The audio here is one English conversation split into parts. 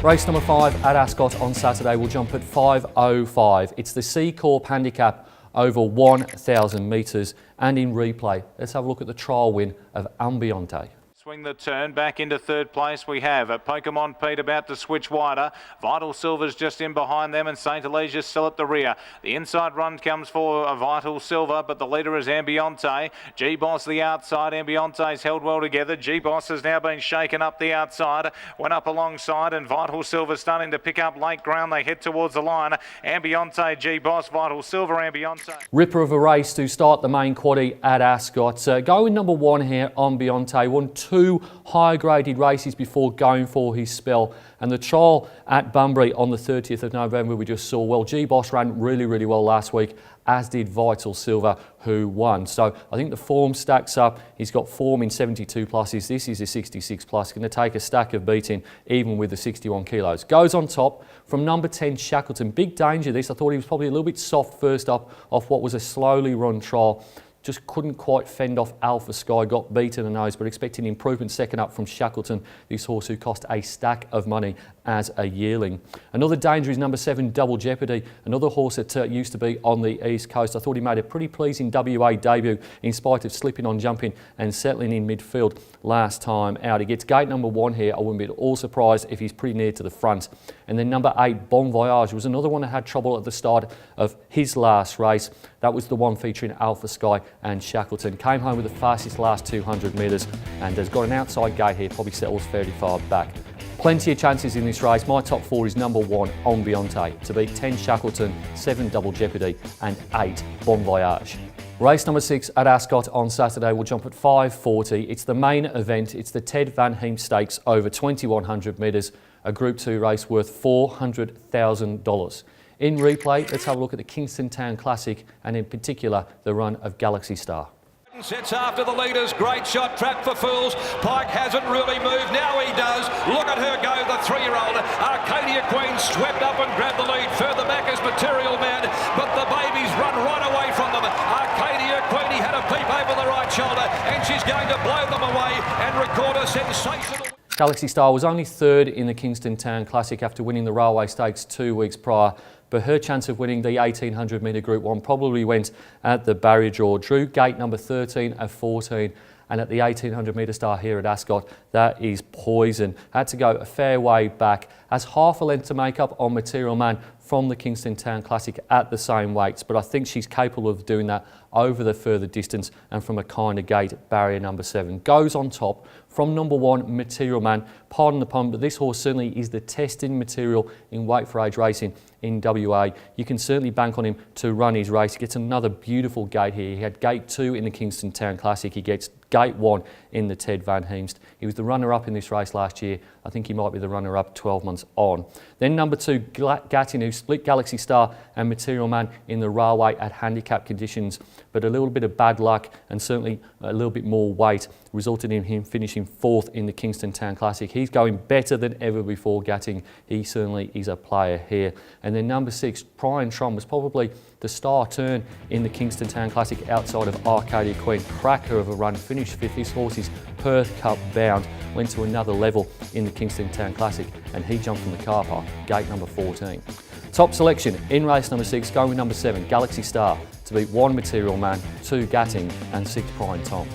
Race number 5 at Ascot on Saturday will jump at 5:05. It's the C Corp handicap over 1,000 metres, and in replay, let's have a look at the trial win of Ambiente. Swing the turn back into third place. We have a Pokemon Pete about to switch wider. Vital Silver's just in behind them, and St. Alesia's still at the rear. The inside run comes for a Vital Silver, but the leader is Ambiente. G-Boss the outside. Ambiente's held well together. G-Boss has now been shaken up the outside. Went up alongside, and Vital Silver starting to pick up late ground. They head towards the line. Ambiente, G-Boss, Vital Silver, Ambiente. Ripper of a race to start the main quaddie at Ascot. Going number 1 here, Ambiente, won 2 high-graded races before going for his spell, and the trial at Bunbury on the 30th of November we just saw, well, G-Boss ran really well last week, as did Vital Silver, who won. So I think the form stacks up. He's got form in 72 pluses. This is a 66 plus. Going to take a stack of beating even with the 61 kilos. Goes on top from number 10 Shackleton. Big danger this. I thought he was probably a little bit soft first up off what was a slowly run trial. Just couldn't quite fend off Alpha Sky, got beaten in the nose, but expecting improvement second up from Shackleton, this horse who cost a stack of money as a yearling. Another danger is number 7 Double Jeopardy, another horse that used to be on the East Coast. I thought he made a pretty pleasing WA debut in spite of slipping on jumping and settling in midfield last time out. He gets gate number 1 here. I wouldn't be at all surprised if he's pretty near to the front. And then number 8 Bon Voyage was another one that had trouble at the start of his last race. That was the one featuring Alpha Sky and Shackleton. Came home with the fastest last 200 metres and has got an outside gate here, probably settles fairly far back. Plenty of chances in this race. My top 4 is number 1 Ambiente to beat 10 Shackleton, 7 Double Jeopardy and 8 Bon Voyage. Race number 6 at Ascot on Saturday will jump at 5:40. It's the main event. It's the Ted Van Heem Stakes over 2,100 metres, a Group 2 race worth $400,000. In replay, let's have a look at the Kingston Town Classic and in particular the run of Galaxy Star. Sets after the leaders, great shot, trap for fools. Pike hasn't really moved, now he does. Look at her go, the 3-year-old. Arcadia Queen swept up and grabbed the lead. Further back is Material Man, but the babies run right away from them. Arcadia Queen, he had a peep over the right shoulder, and she's going to blow them away and record a sensational... Galaxy Star was only 3rd in the Kingston Town Classic after winning the Railway Stakes 2 weeks prior, but her chance of winning the 1,800 metre Group 1 probably went at the barrier draw. Drew gate number 13 of 14, and at the 1,800 metre Star here at Ascot, that is poison. Had to go a fair way back, has half a length to make up on Material Man from the Kingston Town Classic at the same weights, but I think she's capable of doing that over the further distance and from a kind of gate, barrier number 7. Goes on top from number 1 Material Man. Pardon the pun, but this horse certainly is the testing material in weight for age racing in WA. You can certainly bank on him to run his race. He gets another beautiful gate here. He had gate 2 in the Kingston Town Classic. He gets gate 1 in the Ted Van Heemst. He was the runner-up in this race last year. I think he might be the runner-up 12 months on. Then number 2 Gattin, who split Galaxy Star and Material Man in the railway at handicap conditions, but a little bit of bad luck and certainly a little bit more weight resulted in him finishing 4th in the Kingston Town Classic. He's going better than ever before, Gatting. He certainly is a player here. And then number 6, Brian Trom, was probably the star turn in the Kingston Town Classic outside of Arcadia Queen. Cracker of a run, finished 5th. This horse is Perth Cup bound, went to another level in the Kingston Town Classic, and he jumped from the car park, gate number 14. Top selection in race number 6, going with number 7, Galaxy Star, to beat 1 Material Man, 2 Gatting and 6 Prime Tom.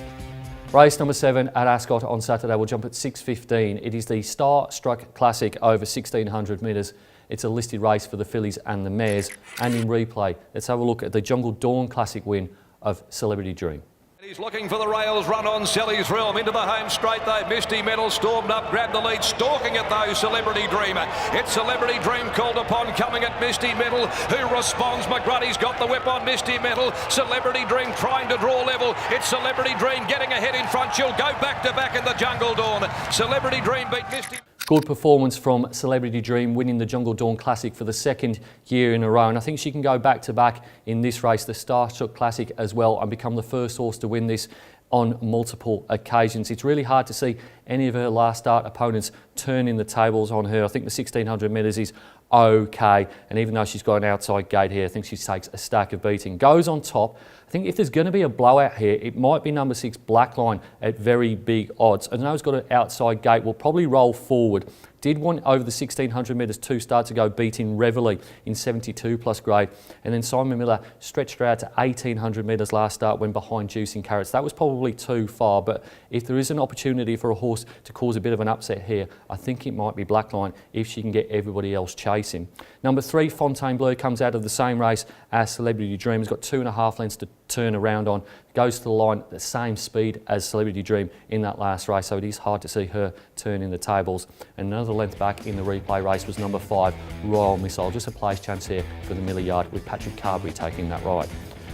Race number 7 at Ascot on Saturday will jump at 6:15. It is the Star Struck Classic over 1,600 metres. It's a listed race for the fillies and the mares. And in replay, let's have a look at the Jungle Dawn Classic win of Celebrity Dream. He's looking for the rails, run on Sally's Realm, into the home straight though. Misty Metal stormed up, grabbed the lead, stalking it though, Celebrity Dreamer. It's Celebrity Dream called upon, coming at Misty Metal, who responds. McGruddy's got the whip on Misty Metal. Celebrity Dream trying to draw level. It's Celebrity Dream getting ahead in front. She'll go back to back in the Jungle Dawn. Celebrity Dream beat Misty. Good performance from Celebrity Dream, winning the Jungle Dawn Classic for the 2nd year in a row. And I think she can go back to back in this race, the Star Struck Classic as well, and become the first horse to win this on multiple occasions. It's really hard to see any of her last start opponents turning the tables on her. I think the 1,600 metres is okay. And even though she's got an outside gate here, I think she takes a stack of beating. Goes on top. I think if there's going to be a blowout here, it might be number 6 Blackline at very big odds. I know it's got an outside gate, will probably roll forward. Did one over the 1600 metres 2 starts ago, beating Reveille in 72 plus grade. And then Simon Miller stretched her out to 1800 metres last start when behind Juicing Carrots. That was probably too far, but if there is an opportunity for a horse to cause a bit of an upset here, I think it might be Blackline if she can get everybody else chasing. Number 3, Fontainebleau, comes out of the same race as Celebrity Dream. Has got 2.5 lengths to turn around on. Goes to the line at the same speed as Celebrity Dream in that last race, so it is hard to see her turn in the tables. And another length back in the replay race was number 5, Royal Missile. Just a place chance here for the Miller Yard, with Patrick Carberry taking that ride.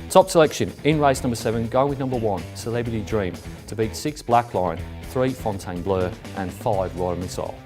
Top selection in race number 7, going with number 1, Celebrity Dream, to beat 6 Blackline, 3 Fontainebleau and 5 Royal Missile.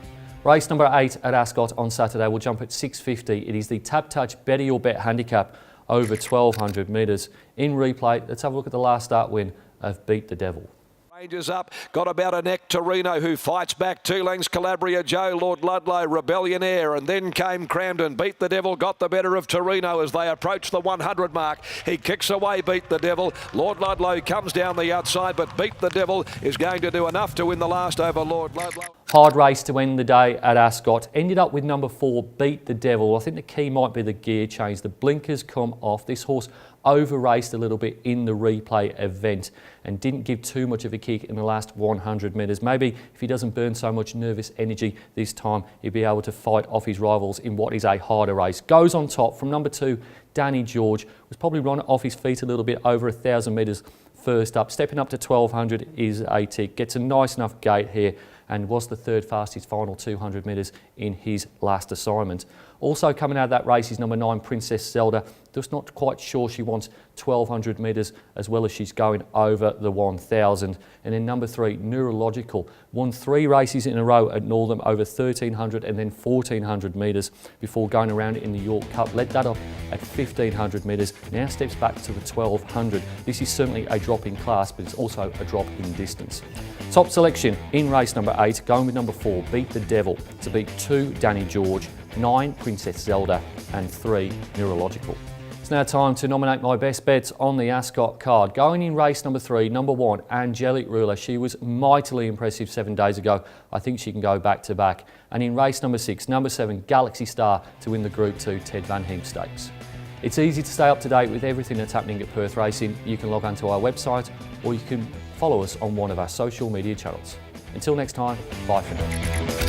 Race number 8 at Ascot on Saturday will jump at 6.50. It is the Tap Touch Better Your Bet handicap over 1200 metres. In replay, let's have a look at the last start win of Beat the Devil. Rangers up, got about a neck. Torino, who fights back 2 lengths. Calabria Joe, Lord Ludlow, Rebellion Air, and then came Cramden. Beat the Devil got the better of Torino as they approach the 100 mark. He kicks away Beat the Devil. Lord Ludlow comes down the outside, but Beat the Devil is going to do enough to win the last over Lord Ludlow. Hard race to end the day at Ascot. Ended up with number 4, Beat the Devil. I think the key might be the gear change. The blinkers come off. This horse over-raced a little bit in the replay event and didn't give too much of a kick in the last 100 metres. Maybe if he doesn't burn so much nervous energy this time, he'll be able to fight off his rivals in what is a harder race. Goes on top from number 2, Danny George. Was probably run off his feet a little bit over 1,000 metres first up. Stepping up to 1200 is a tick. Gets a nice enough gate here and was the 3rd fastest final 200 metres in his last assignment. Also coming out of that race is number 9, Princess Zelda. Just not quite sure she wants 1200 metres as well as she's going over the 1000. And then number 3, Neurological. Won 3 races in a row at Northam over 1300 and then 1400 metres before going around in the York Cup. Led that off at 1500 metres. Now steps back to the 1200. This is certainly a drop in class, but it's also a drop in distance. Top selection in race number 8, going with number 4, Beat the Devil, to beat 2, Danny George, 9, Princess Zelda and 3, Neurological. It's now time to nominate my best bets on the Ascot card. Going in race number 3, number 1, Angelic Ruler. She was mightily impressive 7 days ago. I think she can go back to back. And in race number 6, number 7, Galaxy Star, to win the Group 2 Ted Van Heem Stakes. It's easy to stay up to date with everything that's happening at Perth Racing. You can log onto our website or you can follow us on one of our social media channels. Until next time, bye for now.